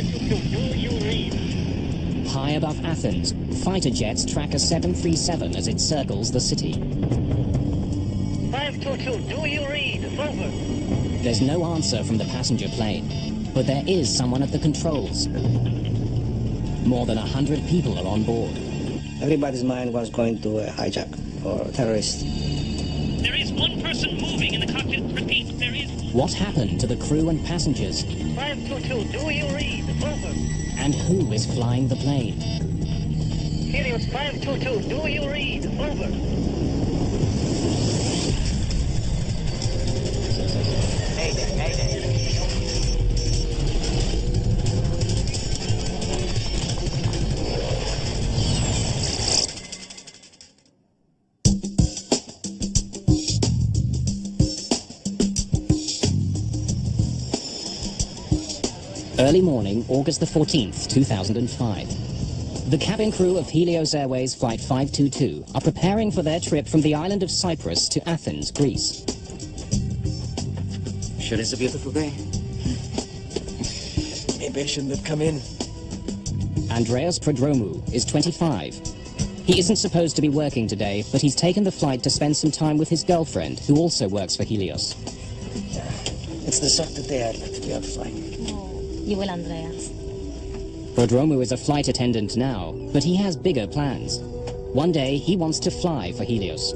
522, do you read? High above Athens, fighter jets track a 737 as it circles the city. 522, do you read? Over. There's no answer from the passenger plane, but there is someone at the controls. More than 100 people are on board. Everybody's mind was going to hijack or terrorist. There is one person moving in the cockpit. Repeat, there is. What happened to the crew and passengers? 522, do you read? Over. And who is flying the plane? Helios 522, do you read? Over. Mayday, Mayday. Early morning, August the 14th, 2005. The cabin crew of Helios Airways Flight 522 are preparing for their trip from the island of Cyprus to Athens, Greece. Sure is a beautiful day. Maybe I shouldn't have come in. Andreas Prodromou is 25. He isn't supposed to be working today, but he's taken the flight to spend some time with his girlfriend, who also works for Helios. It's the sort of day I'd like to be out flying. You will, Andreas. Prodromou is a flight attendant now, but he has bigger plans. One day, he wants to fly for Helios.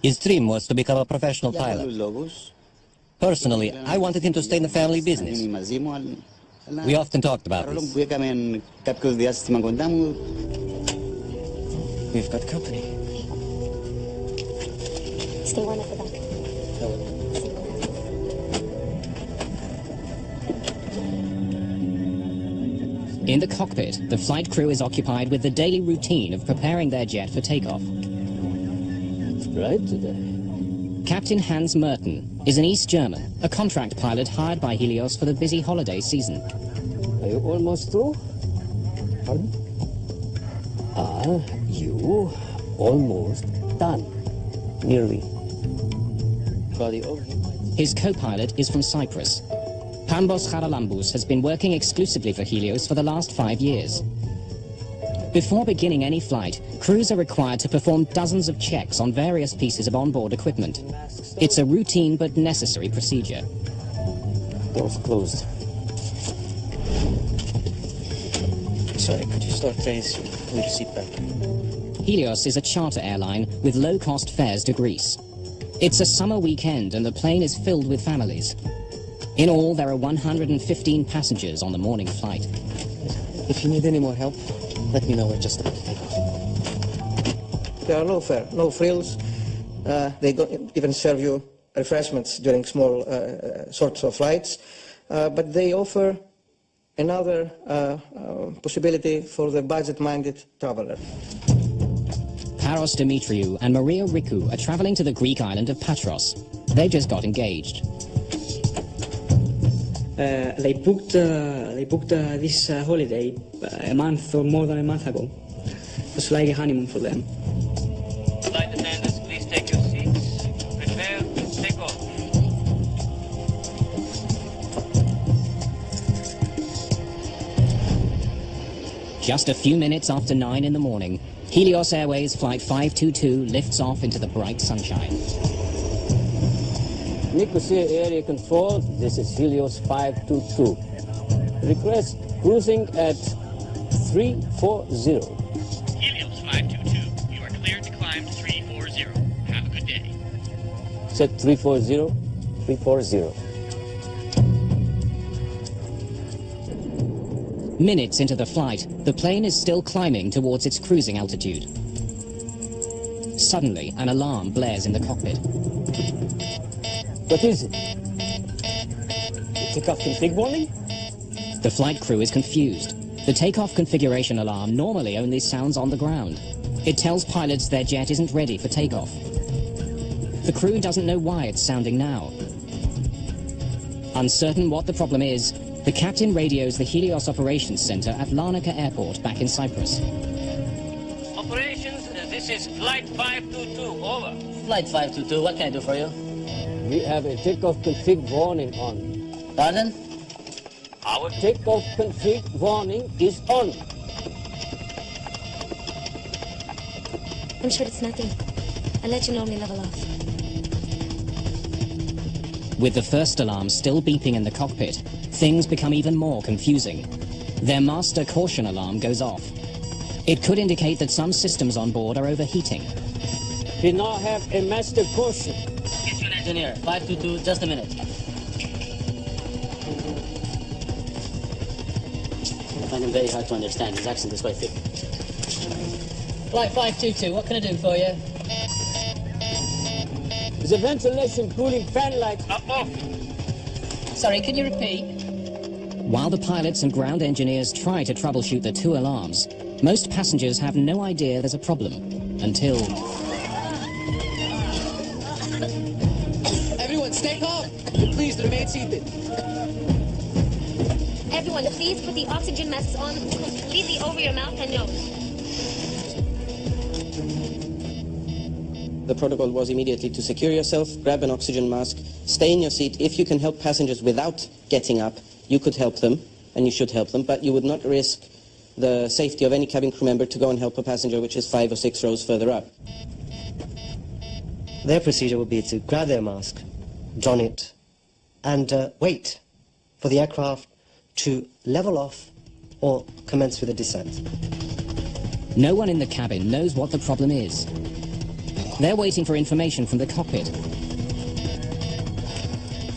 His dream was to become a professional pilot. Personally, I wanted him to stay in the family business. We often talked about this. We've got company. Stay one at the back. In the cockpit, the flight crew is occupied with the daily routine of preparing their jet for takeoff. It's bright today. Captain Hans Merton is an East German, a contract pilot hired by Helios for the busy holiday season. Are you almost through? Pardon? You almost done. Nearly. His co-pilot is from Cyprus. Pambos Charalambous has been working exclusively for Helios for the last 5 years. Before beginning any flight, crews are required to perform dozens of checks on various pieces of onboard equipment. It's a routine but necessary procedure. Doors closed. Sorry, could you start trains with your seatbelt? Helios is a charter airline with low-cost fares to Greece. It's a summer weekend and the plane is filled with families. In all, there are 115 passengers on the morning flight. If you need any more help, let me know. We're just about to take off. There are no fare, no frills. They don't even serve you refreshments during small sorts of flights. But they offer another possibility for the budget-minded traveler. Paros Dimitriou and Maria Rikou are traveling to the Greek island of Patros. They just got engaged. They booked this holiday a month or more than a month ago. It was like a honeymoon for them. Flight attendants, please take your seats. Prepare to take off. Just a few minutes after 9 in the morning, Helios Airways Flight 522 lifts off into the bright sunshine. Nicosia Area Control, this is Helios 522. Request cruising at 340. Helios 522, you are cleared to climb to 340. Have a good day. Set 340, 340. Minutes into the flight, the plane is still climbing towards its cruising altitude. Suddenly, an alarm blares in the cockpit. What is it? Takeoff config warning? The flight crew is confused. The takeoff configuration alarm normally only sounds on the ground. It tells pilots their jet isn't ready for takeoff. The crew doesn't know why it's sounding now. Uncertain what the problem is, the captain radios the Helios Operations Center at Larnaca Airport back in Cyprus. Operations, this is Flight 522, over. Flight 522, what can I do for you? We have a takeoff config warning on. Pardon? Our takeoff config warning is on. I'm sure it's nothing. I'll let you know when we level off. With the first alarm still beeping in the cockpit, things become even more confusing. Their master caution alarm goes off. It could indicate that some systems on board are overheating. We now have a master caution. Get you an engineer. 522, just a minute. I find him very hard to understand. His accent is quite thick. Flight 522, what can I do for you? The ventilation cooling fan light are off. Sorry, can you repeat? While the pilots and ground engineers try to troubleshoot the two alarms, most passengers have no idea there's a problem until... Everyone, stay calm. Please remain seated. Everyone, please put the oxygen masks on completely over your mouth and nose. The protocol was immediately to secure yourself, grab an oxygen mask, stay in your seat. If you can help passengers without getting up, you could help them, and you should help them, but you would not risk the safety of any cabin crew member to go and help a passenger which is 5 or 6 rows further up. Their procedure would be to grab their mask, don it, and wait for the aircraft to level off or commence with a descent. No one in the cabin knows what the problem is. They're waiting for information from the cockpit.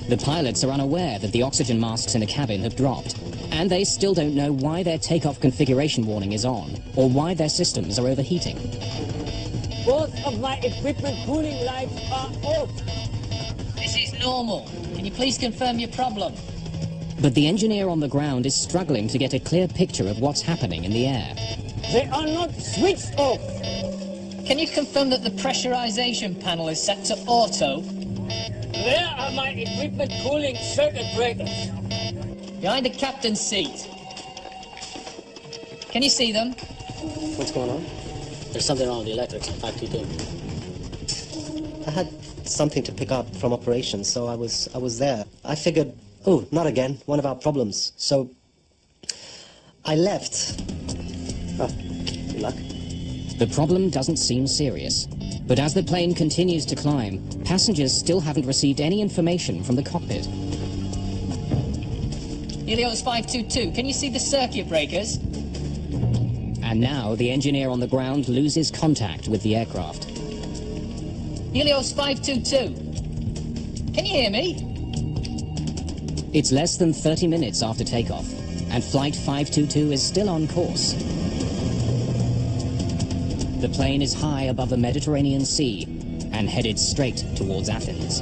The pilots are unaware that the oxygen masks in the cabin have dropped, and they still don't know why their takeoff configuration warning is on, or why their systems are overheating. Both of my equipment cooling lights are off. This is normal. Can you please confirm your problem? But the engineer on the ground is struggling to get a clear picture of what's happening in the air. They are not switched off. Can you confirm that the pressurization panel is set to auto? Where are my equipment cooling circuit breakers? Behind the captain's seat. Can you see them? What's going on? There's something wrong with the electrics. 522. I had something to pick up from operations, so I was there. I figured, oh, not again, one of our problems. So I left. Oh, good luck. The problem doesn't seem serious, but as the plane continues to climb, passengers still haven't received any information from the cockpit. Helios 522, can you see the circuit breakers? And now the engineer on the ground loses contact with the aircraft. Helios 522, can you hear me? It's less than 30 minutes after takeoff, and Flight 522 is still on course. The plane is high above the Mediterranean Sea and headed straight towards Athens.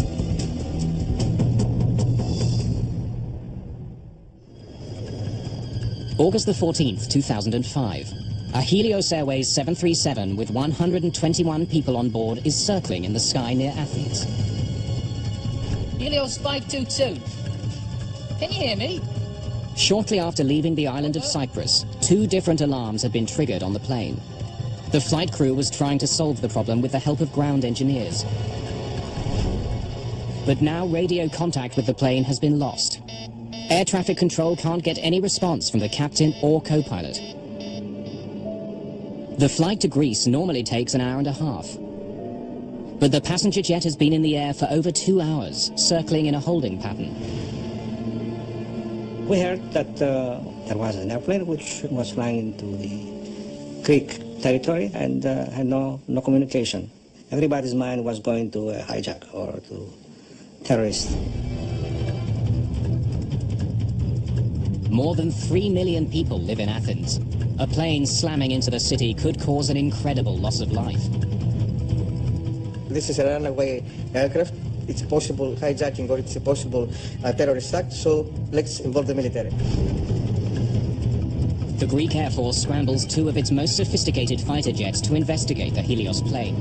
August the 14th, 2005. A Helios Airways 737 with 121 people on board is circling in the sky near Athens. Helios 522, can you hear me? Shortly after leaving the island of Cyprus, 2 different alarms had been triggered on the plane. The flight crew was trying to solve the problem with the help of ground engineers. But now radio contact with the plane has been lost. Air traffic control can't get any response from the captain or co-pilot. The flight to Greece normally takes an hour and a half. But the passenger jet has been in the air for over 2 hours, circling in a holding pattern. We heard that there was an airplane which was flying into the Greek territory and had no communication. Everybody's mind was going to a hijack or to terrorists. More than 3 million people live in Athens. A plane slamming into the city could cause an incredible loss of life. This is a runaway aircraft. It's a possible hijacking or it's a possible terrorist act, so let's involve the military. The Greek Air Force scrambles 2 of its most sophisticated fighter jets to investigate the Helios plane.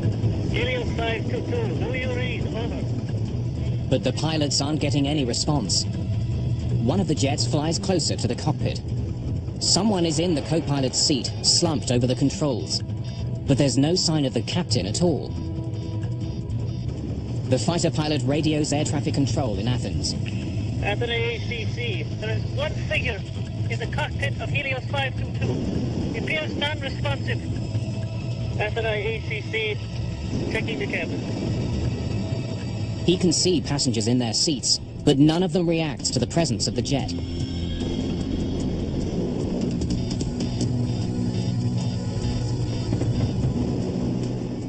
Helios 522, do you read? Over. But the pilots aren't getting any response. One of the jets flies closer to the cockpit. Someone is in the co-pilot's seat, slumped over the controls. But there's no sign of the captain at all. The fighter pilot radios air traffic control in Athens. Athens ACC, there is one figure in the cockpit of Helios 522. He appears non-responsive. Athens ACC, checking the cabin. He can see passengers in their seats, but none of them reacts to the presence of the jet.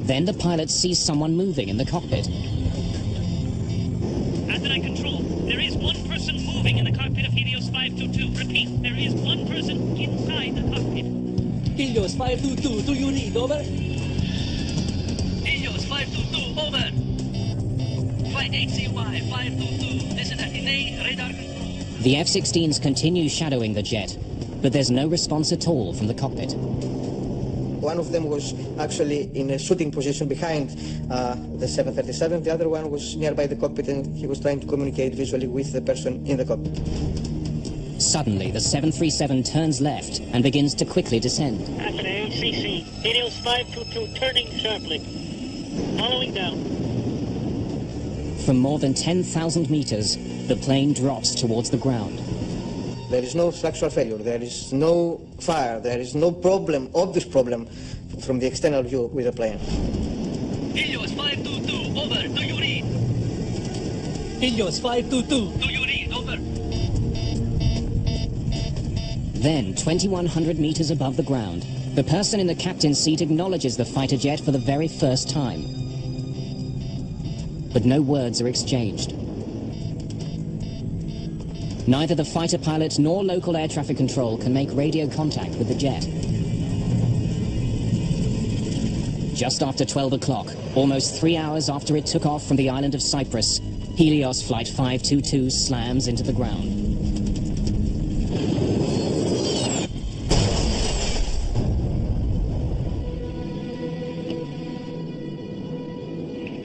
Then the pilot sees someone moving in the cockpit. Athens control, there is one person moving in the cockpit of Helios 522. Repeat, there is one person inside the cockpit. Helios 522, do you read? Over? Helios 522, over. Flight HCY 522, this is Athens radar control. The F-16s continue shadowing the jet, but there's no response at all from the cockpit. One of them was actually in a shooting position behind the 737. The other one was nearby the cockpit, and he was trying to communicate visually with the person in the cockpit. Suddenly, the 737 turns left and begins to quickly descend. Athens ACC, Helios 522 turning sharply. Following down. From more than 10,000 meters, the plane drops towards the ground. There is no structural failure, there is no fire, there is no problem, obvious problem from the external view with the plane. Helios 522, over, do you read? Helios 522. Do you read, over? Then, 2,100 meters above the ground, the person in the captain's seat acknowledges the fighter jet for the very first time. But no words are exchanged. Neither the fighter pilot nor local air traffic control can make radio contact with the jet. Just after 12 o'clock, almost 3 hours after it took off from the island of Cyprus, Helios Flight 522 slams into the ground.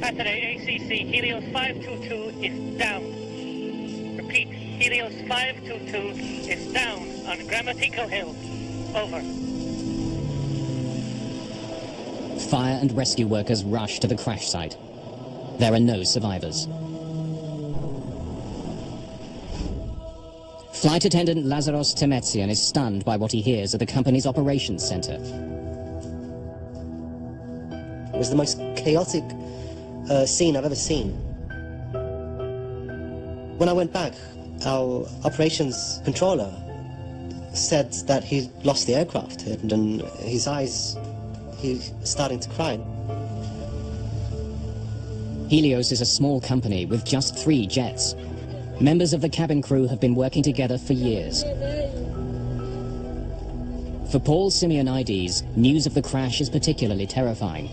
Athens ACC, Helios 522 is down. Repeat, Helios 522 is down on Grammatico Hill. Over. Fire and rescue workers rush to the crash site. There are no survivors. Flight attendant Lazaros Temetsian is stunned by what he hears at the company's operations center. It was the most chaotic scene I've ever seen. When I went back, our operations controller said that he lost the aircraft, and his eyes, he's starting to cry. Helios is a small company with just 3 jets. Members of the cabin crew have been working together for years. For Paul Simeonides, news of the crash is particularly terrifying.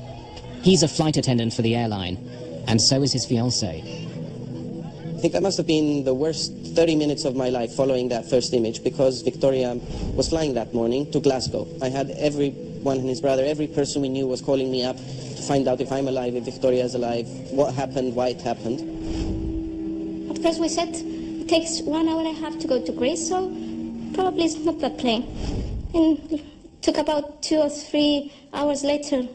He's a flight attendant for the airline, and so is his fiancée. I think that must have been the worst 30 minutes of my life following that first image, because Victoria was flying that morning to Glasgow. I had everyone and his brother, every person we knew was calling me up to find out if I'm alive, if Victoria is alive, what happened, why it happened. At first we said it takes 1 hour and a half to go to Greece, so probably it's not that plane. And it took about 2 or 3 hours later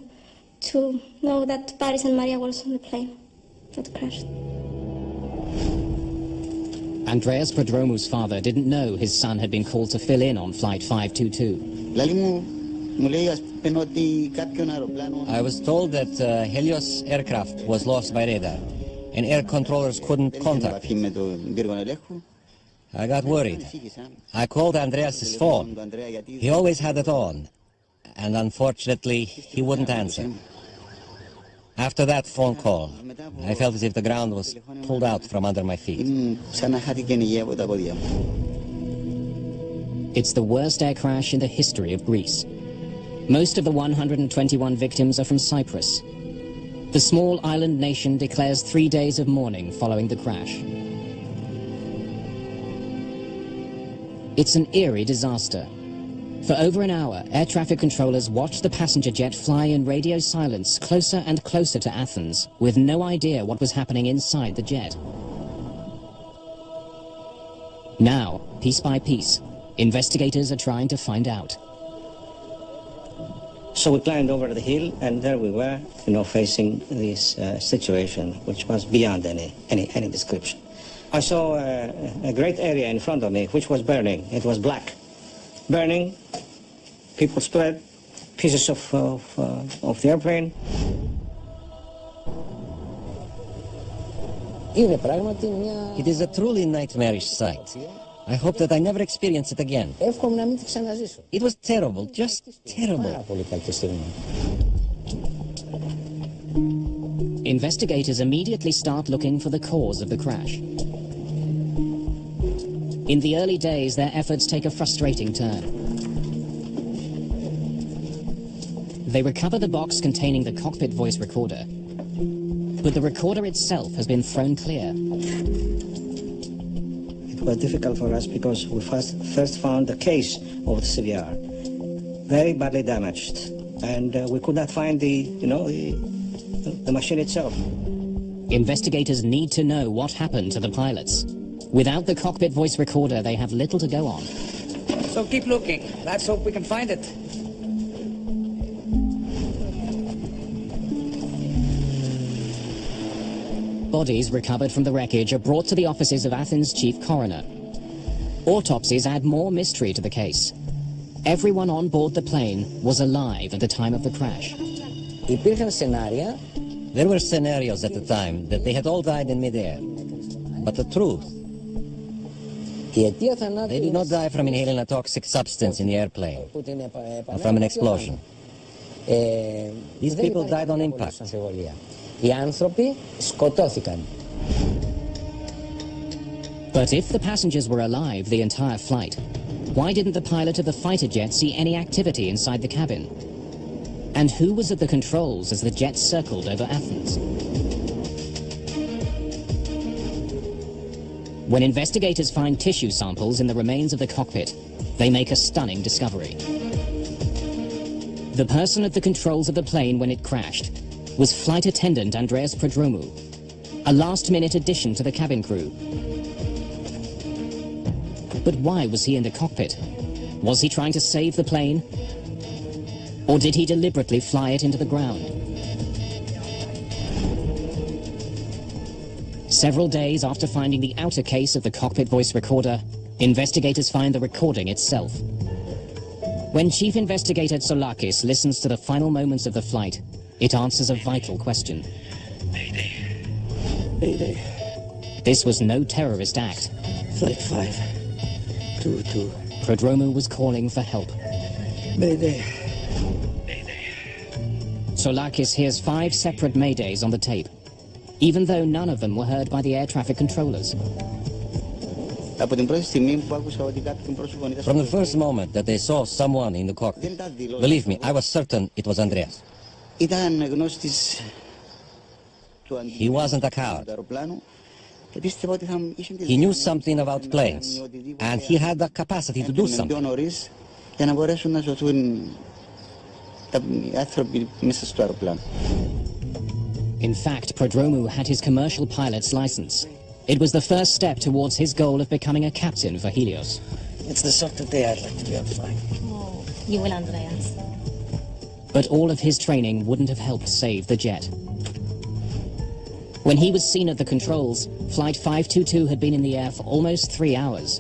to know that Paris and Maria was on the plane that crashed. Andreas Prodromu's father didn't know his son had been called to fill in on Flight 522. I was told that Helios aircraft was lost by radar, and air controllers couldn't contact. I got worried. I called Andreas's phone. He always had it on, and unfortunately, he wouldn't answer. After that phone call, I felt as if the ground was pulled out from under my feet. It's the worst air crash in the history of Greece. Most of the 121 victims are from Cyprus. The small island nation declares 3 days of mourning following the crash. It's an eerie disaster. For over an hour, air traffic controllers watched the passenger jet fly in radio silence closer and closer to Athens, with no idea what was happening inside the jet. Now, piece by piece, investigators are trying to find out. So we climbed over the hill, and there we were, facing this situation, which was beyond any description. I saw a great area in front of me, which was burning. It was black. Burning, people spread, pieces of the airplane. It is a truly nightmarish sight. I hope that I never experience it again. It was terrible, just terrible. Investigators immediately start looking for the cause of the crash. In the early days, their efforts take a frustrating turn. They recover the box containing the cockpit voice recorder, but the recorder itself has been thrown clear. It was difficult for us because we first found the case of the CVR, very badly damaged, and we could not find the machine itself. Investigators need to know what happened to the pilots. Without the cockpit voice recorder, they have little to go on. So keep looking. Let's hope we can find it. Bodies recovered from the wreckage are brought to the offices of Athens' chief coroner. Autopsies add more mystery to the case. Everyone on board the plane was alive at the time of the crash. There were scenarios at the time that they had all died in midair. But the truth, they did not die from inhaling a toxic substance in the airplane or from an explosion. These people died on impact. But if the passengers were alive the entire flight, why didn't the pilot of the fighter jet see any activity inside the cabin? And who was at the controls as the jet circled over Athens? When investigators find tissue samples in the remains of the cockpit, they make a stunning discovery. The person at the controls of the plane when it crashed was flight attendant Andreas Prodromou, a last-minute addition to the cabin crew. But why was he in the cockpit? Was he trying to save the plane? Or did he deliberately fly it into the ground? Several days after finding the outer case of the cockpit voice recorder, investigators find the recording itself. When Chief Investigator Tsoulakis listens to the final moments of the flight, it answers a vital question. Mayday. Mayday. This was no terrorist act. Flight 522. Prodromou was calling for help. Mayday. Tsoulakis hears 5 separate Maydays on the tape, even though none of them were heard by the air traffic controllers. From the first moment that they saw someone in the cockpit, believe me, I was certain it was Andreas. He wasn't a coward. He knew something about planes, and he had the capacity to do something. In fact, Prodromou had his commercial pilot's license. It was the first step towards his goal of becoming a captain for Helios. It's the sort of day I'd like to be on flying. Oh, you will, Andreas. But all of his training wouldn't have helped save the jet. When he was seen at the controls, Flight 522 had been in the air for almost 3 hours.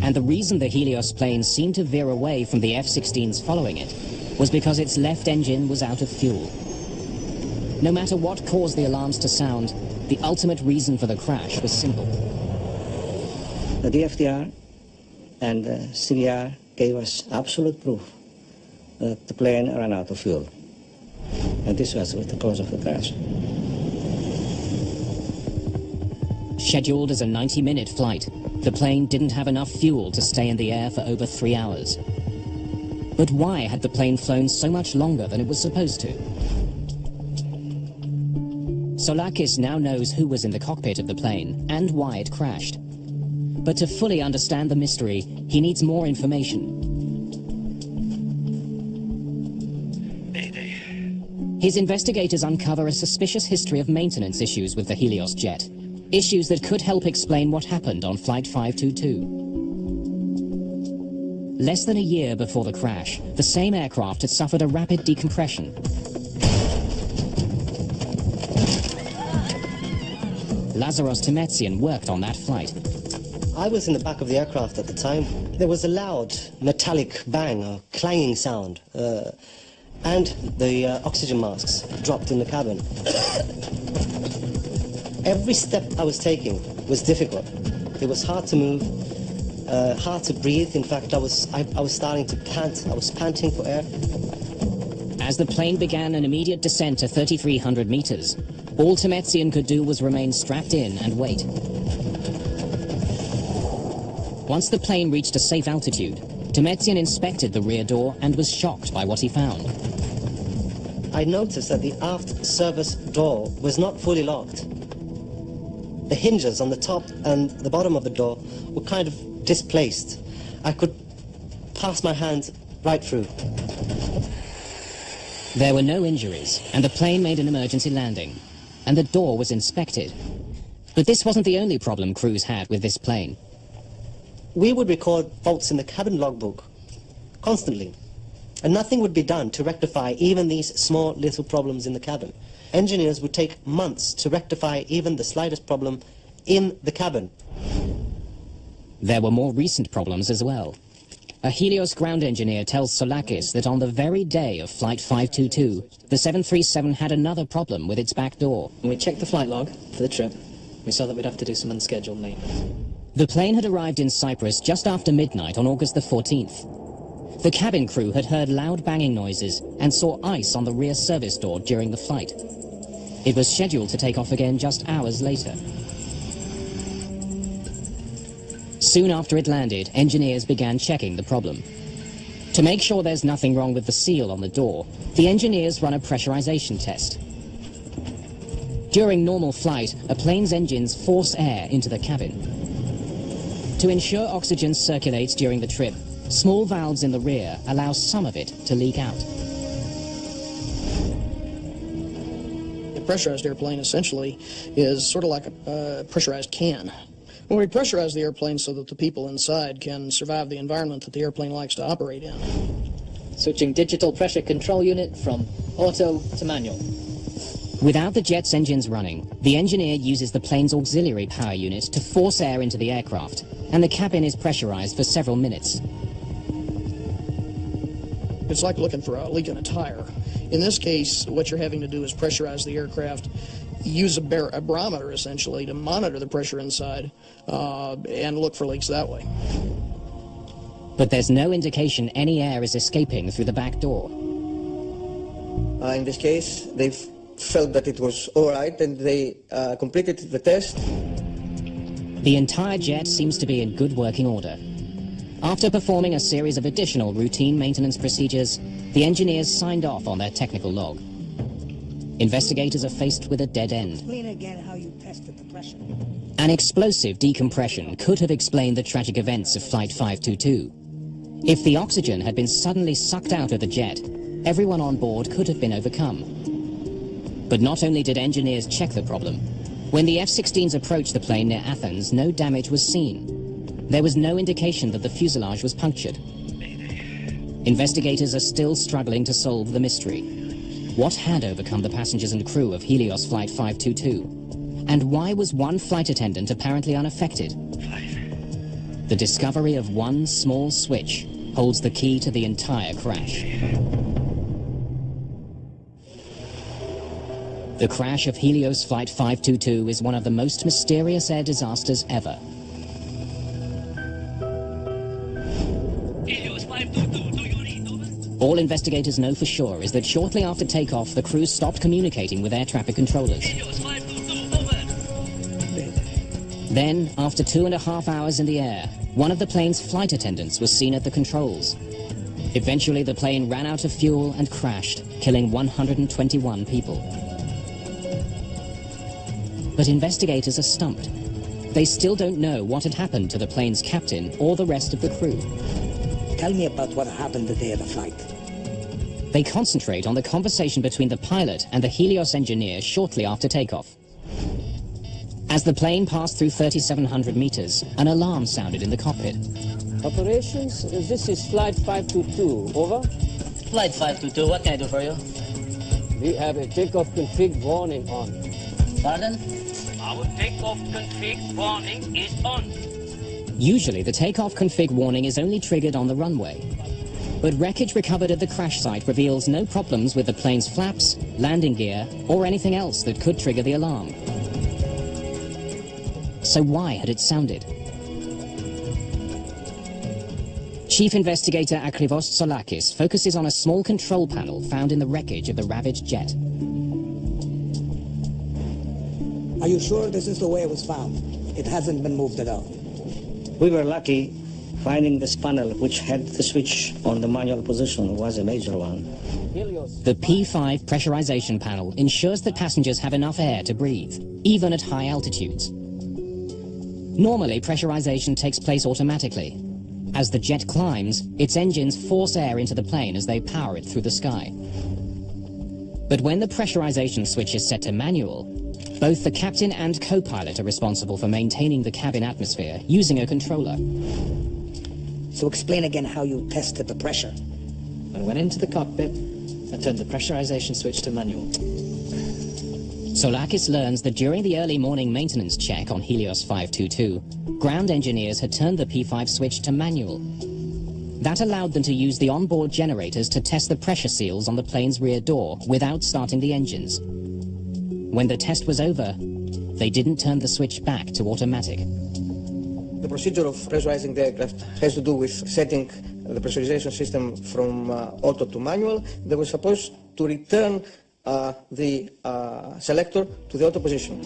And the reason the Helios plane seemed to veer away from the F-16s following it was because its left engine was out of fuel. No matter what caused the alarms to sound, the ultimate reason for the crash was simple. The DFDR and the CVR gave us absolute proof that the plane ran out of fuel. And this was the cause of the crash. Scheduled as a 90-minute flight, the plane didn't have enough fuel to stay in the air for over 3 hours. But why had the plane flown so much longer than it was supposed to? Tsoulakis now knows who was in the cockpit of the plane and why it crashed. But to fully understand the mystery, he needs more information. Mayday. His investigators uncover a suspicious history of maintenance issues with the Helios jet. Issues that could help explain what happened on Flight 522. Less than a year before the crash, the same aircraft had suffered a rapid decompression. Lazaros Timetsian worked on that flight. I was in the back of the aircraft at the time. There was a loud metallic bang or clanging sound, and the oxygen masks dropped in the cabin. Every step I was taking was difficult. It was hard to move, hard to breathe. In fact, I was starting to pant. I was panting for air. As the plane began an immediate descent to 3,300 meters, all Timetsian could do was remain strapped in and wait. Once the plane reached a safe altitude, Timetsian inspected the rear door and was shocked by what he found. I noticed that the aft service door was not fully locked. The hinges on the top and the bottom of the door were kind of displaced. I could pass my hand right through. There were no injuries, and the plane made an emergency landing, and the door was inspected. But this wasn't the only problem crews had with this plane. We would record faults in the cabin logbook constantly, and nothing would be done to rectify even these small little problems in the cabin. Engineers would take months to rectify even the slightest problem in the cabin. There were more recent problems as well. A Helios ground engineer tells Solakis that on the very day of Flight 522, the 737 had another problem with its back door. When we checked the flight log for the trip, we saw that we'd have to do some unscheduled maintenance. The plane had arrived in Cyprus just after midnight on August the 14th. The cabin crew had heard loud banging noises and saw ice on the rear service door during the flight. It was scheduled to take off again just hours later. Soon after it landed, engineers began checking the problem. To make sure there's nothing wrong with the seal on the door, the engineers run a pressurization test. During normal flight, a plane's engines force air into the cabin. To ensure oxygen circulates during the trip, small valves in the rear allow some of it to leak out. A pressurized airplane essentially is sort of like a pressurized can. When we pressurize the airplane so that the people inside can survive the environment that the airplane likes to operate in. Switching digital pressure control unit from auto to manual. Without the jet's engines running, the engineer uses the plane's auxiliary power unit to force air into the aircraft, and the cabin is pressurized for several minutes. It's like looking for a leak in a tire. In this case, what you're having to do is pressurize the aircraft, use a barometer essentially to monitor the pressure inside, and look for leaks that way. But there's no indication any air is escaping through the back door. In this case, they've felt that it was all right and they completed the test. The entire jet seems to be in good working order. After performing a series of additional routine maintenance procedures, the engineers signed off on their technical log. Investigators are faced with a dead end. Explain again how you tested the pressure. An explosive decompression could have explained the tragic events of Flight 522. If the oxygen had been suddenly sucked out of the jet, everyone on board could have been overcome. But not only did engineers check the problem, when the F-16s approached the plane near Athens, no damage was seen. There was no indication that the fuselage was punctured. Investigators are still struggling to solve the mystery. What had overcome the passengers and crew of Helios Flight 522? And why was one flight attendant apparently unaffected? The discovery of one small switch holds the key to the entire crash. The crash of Helios Flight 522 is one of the most mysterious air disasters ever. Helios 522, do you read over? All investigators know for sure is that shortly after takeoff, the crew stopped communicating with air traffic controllers. Helios 522, over. Then, after 2.5 hours in the air, one of the plane's flight attendants was seen at the controls. Eventually, the plane ran out of fuel and crashed, killing 121 people. But investigators are stumped. They still don't know what had happened to the plane's captain or the rest of the crew. Tell me about what happened the day of the flight. They concentrate on the conversation between the pilot and the Helios engineer shortly after takeoff. As the plane passed through 3,700 meters, an alarm sounded in the cockpit. Operations, this is Flight 522, over. Flight 522, what can I do for you? We have a takeoff config warning on. Pardon? Our takeoff config warning is on. Usually, the takeoff config warning is only triggered on the runway. But wreckage recovered at the crash site reveals no problems with the plane's flaps, landing gear, or anything else that could trigger the alarm. So why had it sounded? Chief Investigator Akrivos Tsolakis focuses on a small control panel found in the wreckage of the ravaged jet. Are you sure this is the way it was found? It hasn't been moved at all. We were lucky. Finding this panel, which had the switch on the manual position, was a major one. The P5 pressurization panel ensures that passengers have enough air to breathe, even at high altitudes. Normally, pressurization takes place automatically. As the jet climbs, its engines force air into the plane as they power it through the sky. But when the pressurization switch is set to manual, both the captain and co-pilot are responsible for maintaining the cabin atmosphere using a controller. So explain again how you tested the pressure. I went into the cockpit and turned the pressurization switch to manual. Tsolakis learns that during the early morning maintenance check on Helios 522, ground engineers had turned the P5 switch to manual. That allowed them to use the onboard generators to test the pressure seals on the plane's rear door without starting the engines. When the test was over, they didn't turn the switch back to automatic. The procedure of pressurizing the aircraft has to do with setting the pressurization system from auto to manual. They were supposed to return the selector to the auto position.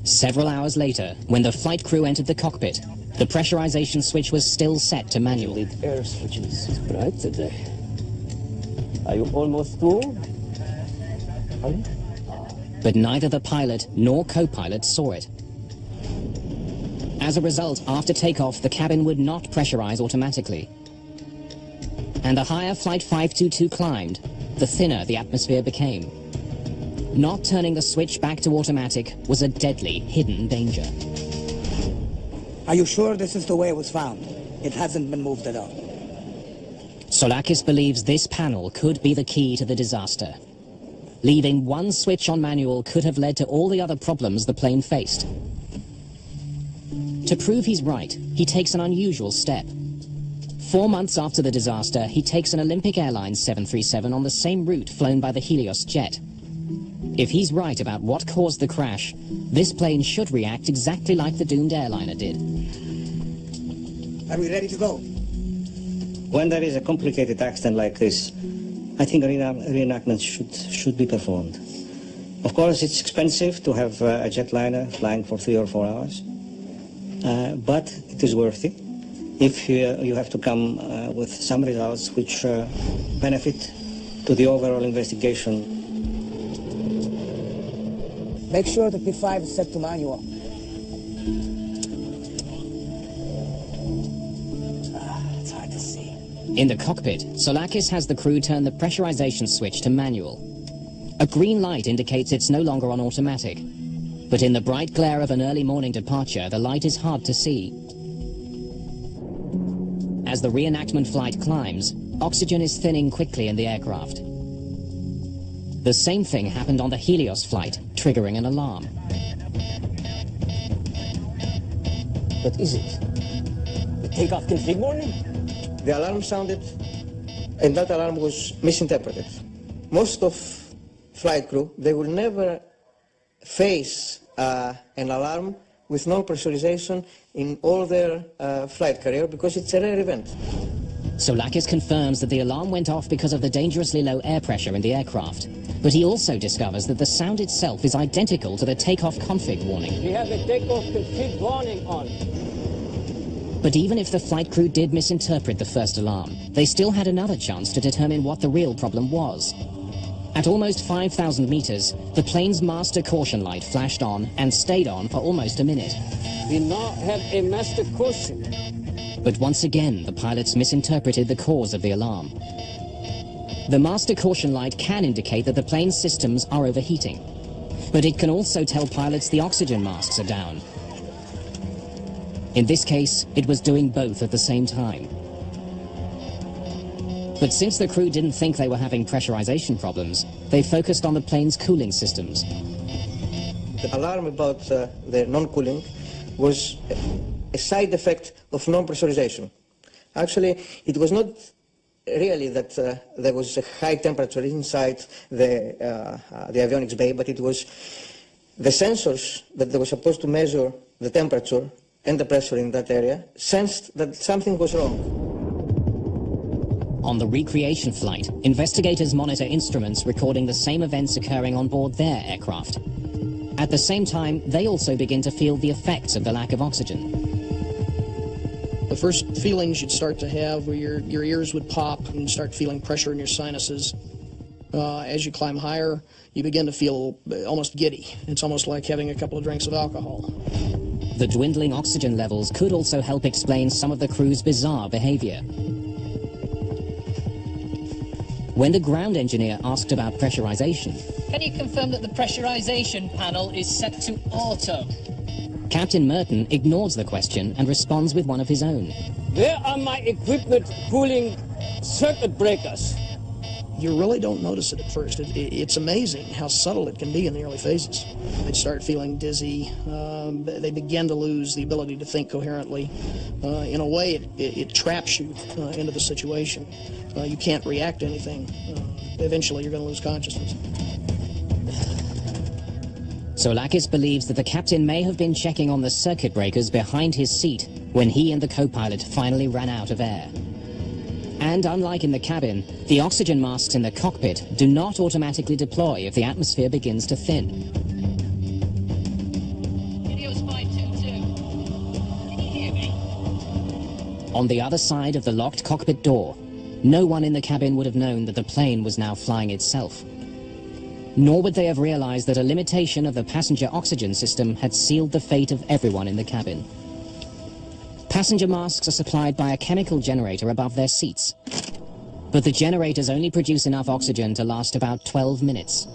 Several hours later, when the flight crew entered the cockpit, the pressurization switch was still set to manual. The air switches is bright today. Are you almost through? But neither the pilot nor co-pilot saw it. As a result, after takeoff, the cabin would not pressurize automatically. And the higher Flight 522 climbed, the thinner the atmosphere became. Not turning the switch back to automatic was a deadly hidden danger. Are you sure this is the way it was found? It hasn't been moved at all. Tsolakis believes this panel could be the key to the disaster. Leaving one switch on manual could have led to all the other problems the plane faced. To prove he's right, he takes an unusual step. 4 months after the disaster, he takes an Olympic Airlines 737 on the same route flown by the Helios jet. If he's right about what caused the crash, this plane should react exactly like the doomed airliner did. Are we ready to go? When there is a complicated accident like this, I think reenactments should be performed. Of course, it's expensive to have a jetliner flying for 3 or 4 hours, but it is worth it if you have to come with some results which benefit to the overall investigation. Make sure the P5 is set to manual. It's hard to see. In the cockpit, Tsolakis has the crew turn the pressurization switch to manual. A green light indicates it's no longer on automatic. But in the bright glare of an early morning departure, the light is hard to see. As the reenactment flight climbs, oxygen is thinning quickly in the aircraft. The same thing happened on the Helios flight, triggering an alarm. What is it? The takeoff config warning? The alarm sounded, and that alarm was misinterpreted. Most of flight crew, they will never face an alarm with no pressurization in all their flight career because it's a rare event. Tsolakis confirms that the alarm went off because of the dangerously low air pressure in the aircraft. But he also discovers that the sound itself is identical to the takeoff config warning. We have a takeoff config warning on. But even if the flight crew did misinterpret the first alarm, they still had another chance to determine what the real problem was. At almost 5,000 meters, the plane's master caution light flashed on and stayed on for almost a minute. We now have a master caution. But once again, the pilots misinterpreted the cause of the alarm. The master caution light can indicate that the plane's systems are overheating. But it can also tell pilots the oxygen masks are down. In this case, it was doing both at the same time. But since the crew didn't think they were having pressurization problems, they focused on the plane's cooling systems. The alarm about the non-cooling was a side effect of non-pressurization. Actually, it was not really that there was a high temperature inside the avionics bay, but it was the sensors that they were supposed to measure the temperature and the pressure in that area sensed that something was wrong. On the recreation flight, investigators monitor instruments recording the same events occurring on board their aircraft. At the same time, they also begin to feel the effects of the lack of oxygen. The first feelings you'd start to have were your ears would pop and you'd start feeling pressure in your sinuses. As you climb higher, you begin to feel almost giddy. It's almost like having a couple of drinks of alcohol. The dwindling oxygen levels could also help explain some of the crew's bizarre behavior. When the ground engineer asked about pressurization, Can you confirm that the pressurization panel is set to auto? Captain Merton ignores the question and responds with one of his own. Where are my equipment cooling circuit breakers? You really don't notice it at first. It's amazing how subtle it can be in the early phases. They start feeling dizzy. They begin to lose the ability to think coherently. In a way, it traps you into the situation. You can't react to anything. Eventually, you're going to lose consciousness. Soulakis believes that the captain may have been checking on the circuit breakers behind his seat when he and the co-pilot finally ran out of air. And unlike in the cabin, the oxygen masks in the cockpit do not automatically deploy if the atmosphere begins to thin. Helios 522. Can you hear me? On the other side of the locked cockpit door, no one in the cabin would have known that the plane was now flying itself. Nor would they have realized that a limitation of the passenger oxygen system had sealed the fate of everyone in the cabin. Passenger masks are supplied by a chemical generator above their seats. But the generators only produce enough oxygen to last about 12 minutes.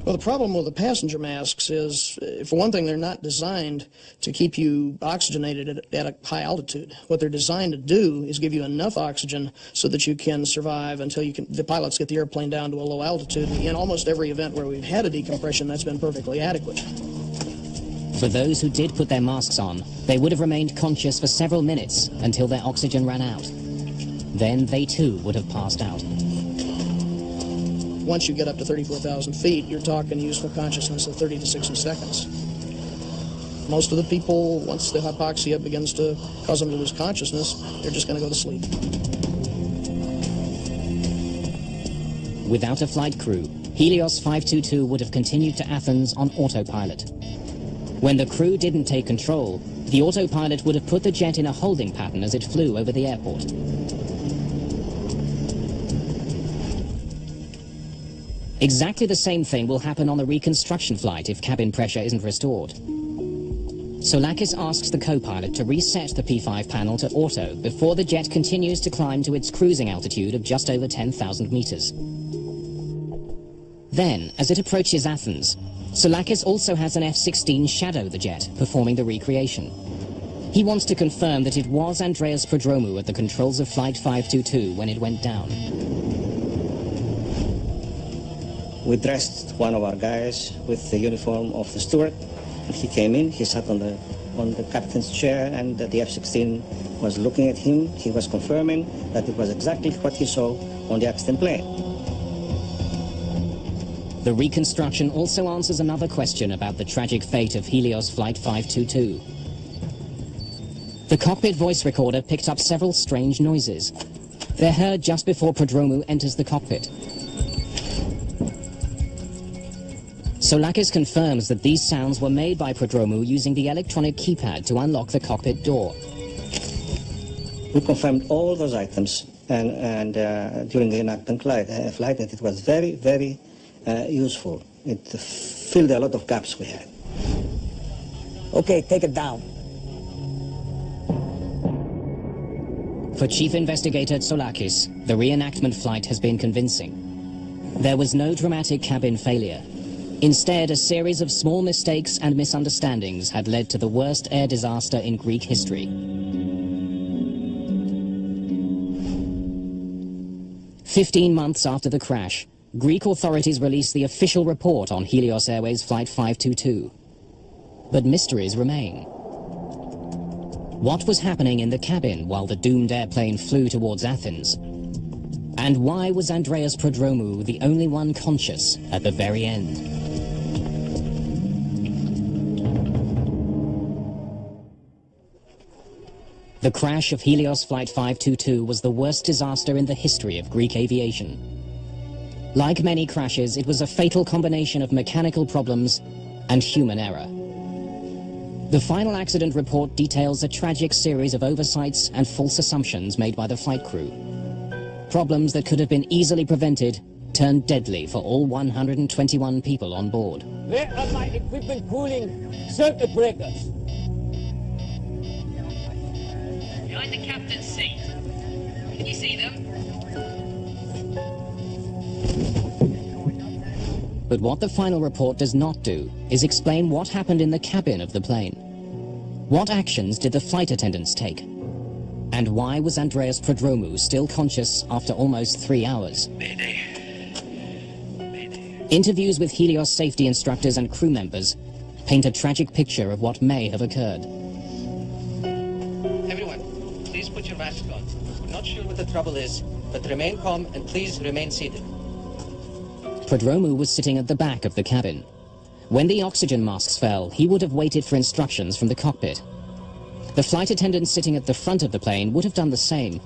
Well, the problem with the passenger masks is, for one thing, they're not designed to keep you oxygenated at a high altitude. What they're designed to do is give you enough oxygen so that you can survive until the pilots get the airplane down to a low altitude. In almost every event where we've had a decompression, that's been perfectly adequate. For those who did put their masks on, they would have remained conscious for several minutes until their oxygen ran out. Then they too would have passed out. Once you get up to 34,000 feet, you're talking useful consciousness of 30 to 60 seconds. Most of the people, once the hypoxia begins to cause them to lose consciousness, they're just going to go to sleep. Without a flight crew, Helios 522 would have continued to Athens on autopilot. When the crew didn't take control, the autopilot would have put the jet in a holding pattern as it flew over the airport. Exactly the same thing will happen on the reconstruction flight if cabin pressure isn't restored. Soulakis asks the co-pilot to reset the P5 panel to auto before the jet continues to climb to its cruising altitude of just over 10,000 meters. Then, as it approaches Athens, Soulakis also has an F-16 shadow the jet, performing the recreation. He wants to confirm that it was Andreas Prodromou at the controls of Flight 522 when it went down. We dressed one of our guys with the uniform of the steward. He came in, he sat on the captain's chair, and the F-16 was looking at him. He was confirming that it was exactly what he saw on the accident plane. The reconstruction also answers another question about the tragic fate of Helios Flight 522. The cockpit voice recorder picked up several strange noises. They're heard just before Prodromou enters the cockpit. Soulakis confirms that these sounds were made by Prodromou using the electronic keypad to unlock the cockpit door. We confirmed all those items and during the enactment flight, and it was very, very useful. It filled a lot of gaps we had. Okay, take it down. For Chief Investigator Soulakis, the reenactment flight has been convincing. There was no dramatic cabin failure. Instead, a series of small mistakes and misunderstandings had led to the worst air disaster in Greek history. 15 months after the crash, Greek authorities released the official report on Helios Airways Flight 522. But mysteries remain. What was happening in the cabin while the doomed airplane flew towards Athens? And why was Andreas Prodromou the only one conscious at the very end? The crash of Helios Flight 522 was the worst disaster in the history of Greek aviation. Like many crashes, it was a fatal combination of mechanical problems and human error. The final accident report details a tragic series of oversights and false assumptions made by the flight crew. Problems that could have been easily prevented turned deadly for all 121 people on board. Where are my equipment cooling circuit breakers? Behind the captain's seat. Can you see them? But what the final report does not do is explain what happened in the cabin of the plane. What actions did the flight attendants take? And why was Andreas Prodromou still conscious after almost 3 hours? Mayday. Mayday. Interviews with Helios safety instructors and crew members paint a tragic picture of what may have occurred. Everyone, please put your mask on. We're not sure what the trouble is, but remain calm and please remain seated. Prodromou was sitting at the back of the cabin. When the oxygen masks fell, he would have waited for instructions from the cockpit. The flight attendants sitting at the front of the plane would have done the same,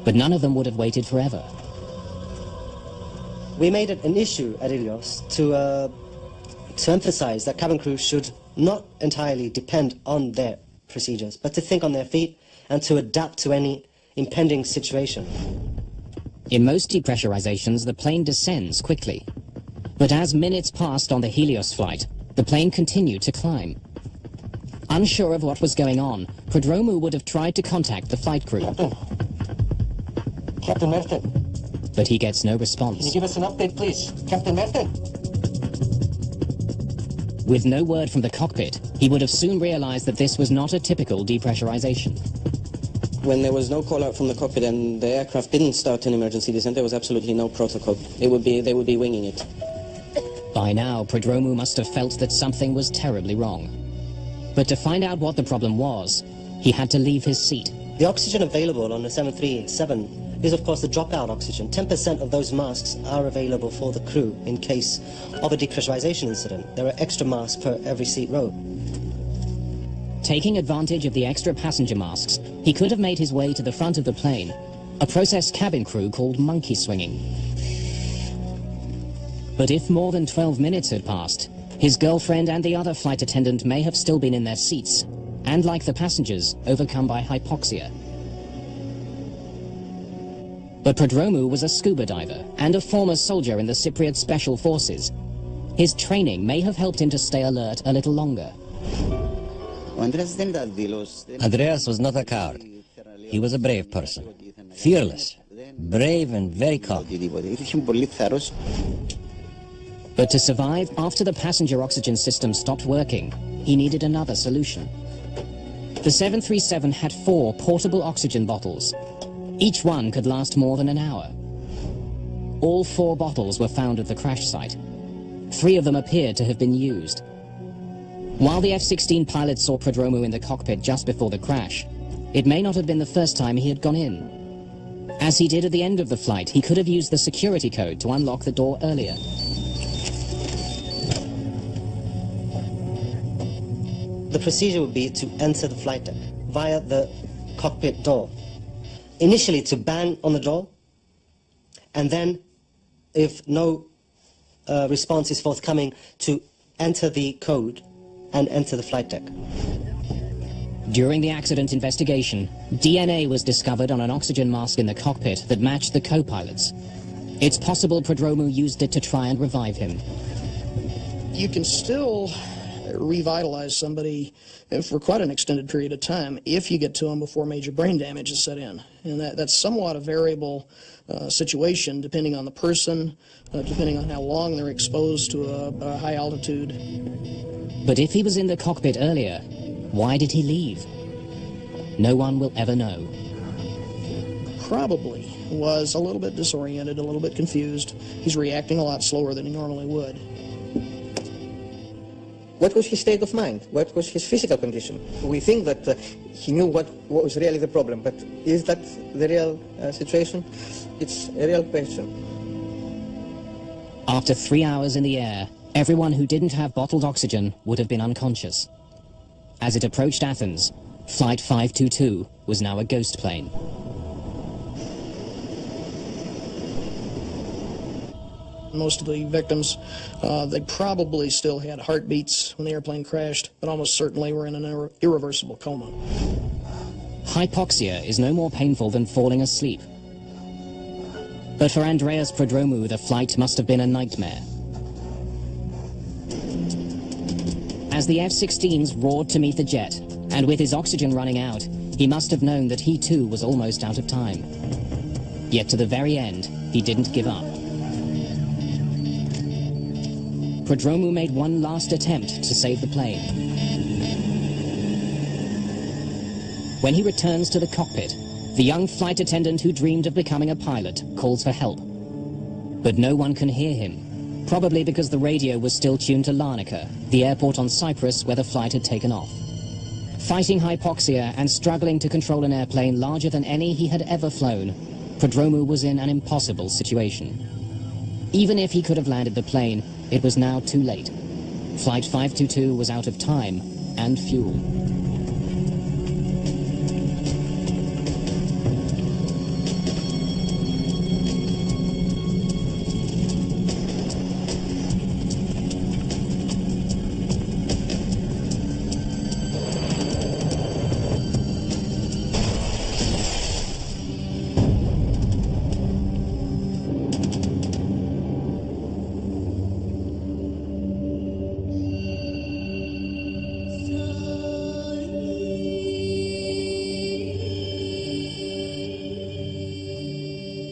but none of them would have waited forever. We made it an issue at Helios to emphasize that cabin crew should not entirely depend on their procedures, but to think on their feet and to adapt to any impending situation. In most depressurizations, the plane descends quickly. But as minutes passed on the Helios flight, the plane continued to climb. Unsure of what was going on, Prodromou would have tried to contact the flight crew. Captain Merton. But he gets no response. Can you give us an update, please? Captain Merton. With no word from the cockpit, he would have soon realized that this was not a typical depressurization. When there was no call out from the cockpit and the aircraft didn't start an emergency descent, there was absolutely no protocol. They would be winging it. By now, Prodromou must have felt that something was terribly wrong. But to find out what the problem was, he had to leave his seat. The oxygen available on the 737 is, of course, the dropout oxygen. 10% of those masks are available for the crew in case of a depressurization incident. There are extra masks per every seat row. Taking advantage of the extra passenger masks, he could have made his way to the front of the plane, a process cabin crew called monkey swinging. But if more than 12 minutes had passed, his girlfriend and the other flight attendant may have still been in their seats, and like the passengers, overcome by hypoxia. But Prodromou was a scuba diver and a former soldier in the Cypriot Special Forces. His training may have helped him to stay alert a little longer. Andreas was not a coward. He was a brave person. Fearless, brave and very calm. But to survive after the passenger oxygen system stopped working, he needed another solution. The 737 had 4 portable oxygen bottles. Each one could last more than an hour. All 4 bottles were found at the crash site. 3 of them appeared to have been used. While the F-16 pilot saw Prodromou in the cockpit just before the crash, it may not have been the first time he had gone in. As he did at the end of the flight, he could have used the security code to unlock the door earlier. The procedure would be to enter the flight deck via the cockpit door. Initially to bang on the door, and then, if no response is forthcoming, to enter the code and enter the flight deck. During the accident investigation, DNA was discovered on an oxygen mask in the cockpit that matched the co-pilot's. It's possible Prodromou used it to try and revive him. You can still revitalize somebody for quite an extended period of time if you get to them before major brain damage is set in. And that's somewhat a variable situation depending on the person, depending on how long they're exposed to a high altitude. But if he was in the cockpit earlier, why did he leave? No one will ever know. Probably was a little bit disoriented, a little bit confused. He's reacting a lot slower than he normally would. What was his state of mind? What was his physical condition? We think that he knew what was really the problem, but is that the real situation? It's a real question. After 3 hours in the air, everyone who didn't have bottled oxygen would have been unconscious. As it approached Athens, Flight 522 was now a ghost plane. Most of the victims, they probably still had heartbeats when the airplane crashed, but almost certainly were in an irreversible coma. Hypoxia is no more painful than falling asleep. But for Andreas Prodromou, the flight must have been a nightmare. As the F-16s roared to meet the jet, and with his oxygen running out, he must have known that he too was almost out of time. Yet to the very end, he didn't give up. Prodromou made one last attempt to save the plane. When he returns to the cockpit, the young flight attendant who dreamed of becoming a pilot calls for help. But no one can hear him, probably because the radio was still tuned to Larnaca, the airport on Cyprus where the flight had taken off. Fighting hypoxia and struggling to control an airplane larger than any he had ever flown, Prodromou was in an impossible situation. Even if he could have landed the plane, it was now too late. Flight 522 was out of time and fuel.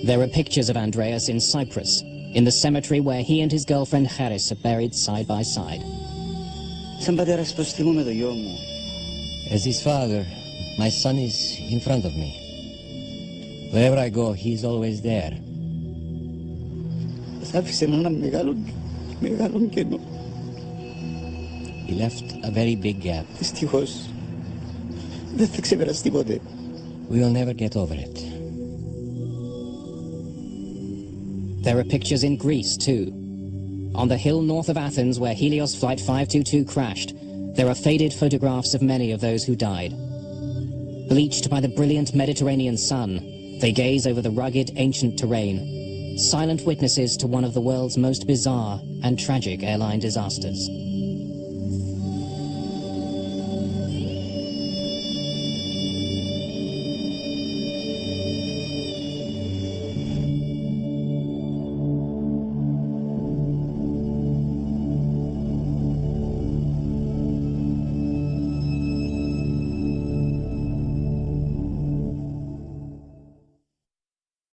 There are pictures of Andreas in Cyprus, in the cemetery where he and his girlfriend Charis are buried side by side. As his father, my son is in front of me. Wherever I go, he's always there. He left a very big gap. We will never get over it. There are pictures in Greece, too. On the hill north of Athens, where Helios Flight 522 crashed, there are faded photographs of many of those who died. Bleached by the brilliant Mediterranean sun, they gaze over the rugged, ancient terrain, silent witnesses to one of the world's most bizarre and tragic airline disasters.